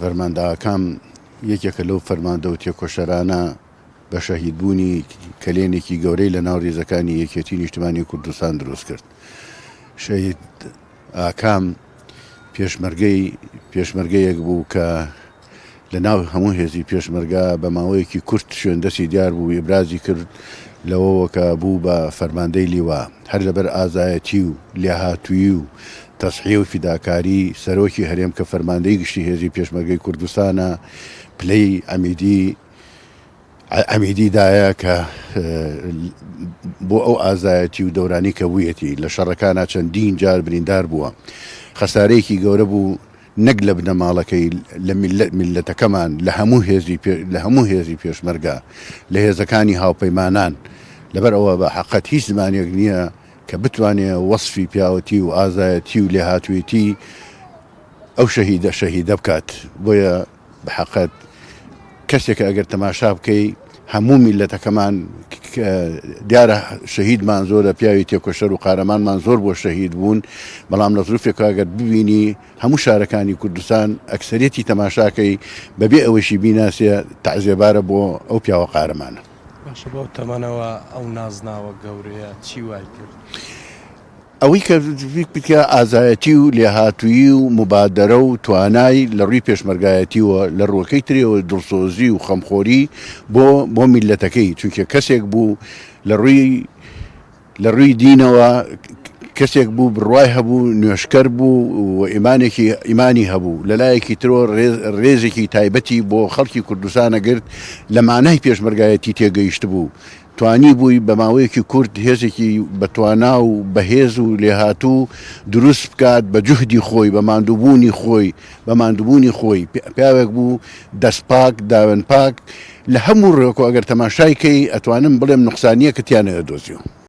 فەرماندەکان یەکێکە لەو فەرماندە و تێکۆشەرانە بە شەهیدبوونی کلێنێکی گەورەی لە ناو ڕێزەکانی یەکێتی نیشتیمانی کوردستان دروست کرد. شەهید ئاکام پێشمەرگەیەک بوو کە لە ناو هەموو هێزی پێشمەرگا بە ماوەیەکی کورت شوێندەسی دیار بوو ئێبرازی کرد لەوەوە کە بوو بە فەرماندەی لیوا هەر لەبەر ئازایەتی و لێهاتووی و تەسحیە و فیداکاری سەرۆکی هەرێم کە فەرماندەی گشتی هێزی پێشمەرگەی کوردستانە پلەی ئەمیدیدایە کە بۆ ئەو ئازایەتی و دەورانی کە بوویەتی لە شەڕەکانە چەندین جار بریندار بووە. خەسارەیەکی گەورە بوو نەک لە بنەماڵەکەی لە میلەتەکەمان لە هەموو هێزی پێشمەرگا لە هێزەکانی هاوپەیمانان لەبەر ئەوە بە حەقەت هیچ زمانێک نییە کە بتوانێت وەصفی پیاوەتی و ئازایەتی و لێهاتوویەتی ئەو شەهیدە بکات. بۆیە بە حەقەت کەسێکە ئەگەر تەماشا بکەی هەموو میلەتەکەمان دیارە شەهیدمان زۆرە پیاوی تێکۆشەر و قارەمانمان زۆر بۆ شەهید بوون، بەڵام لە زروفێک ئەگەر ببینی هەموو شارەکانی کوردستان ئەکسەرێتی تەماشاکەی بەبێ ئەوەشی بیناسیە تەعزیێبارە بۆ ئەو پیاوە قارەمانە. باشە بۆ تەمەنەوە ئەو نازناوە گەورەیە چی وای کرد؟ ئەوەی کە بکە ئازایەتی و لێهاتووی و مبادرە و توانای لە ڕووی پێشمەرگایەتیوە لە ڕووەکەی ترەوە دڵسۆزی و خەمخۆری بۆ میلەتەکەی، چونکە کەسێک بوو لە ڕووی دینەوە کەسێک بوو بڕوای هەبوو، نوێشکەر بوو و ئیمانی هەبوو، لەلایەکی ترۆ ڕێزێکی تایبەتی بۆ خەڵکی کوردستانە گرت لە مانای پێشمەرگایەتی تێگەیشت بوو. توانی بووی بە ماوەیەکی کورد هێزێکی بەتوانا و بەهێز و لێهاتوو دروست بکات بە جوهدی خۆی بە ماندووبوونی خۆی پیاوێک بوو دەستپاک داوێن پاک لە هەموو ڕێکۆ ئەگەر تەماشایکەی ئەتوانم بڵێم نوقسانیە کە تیانەیە دۆزیەوە.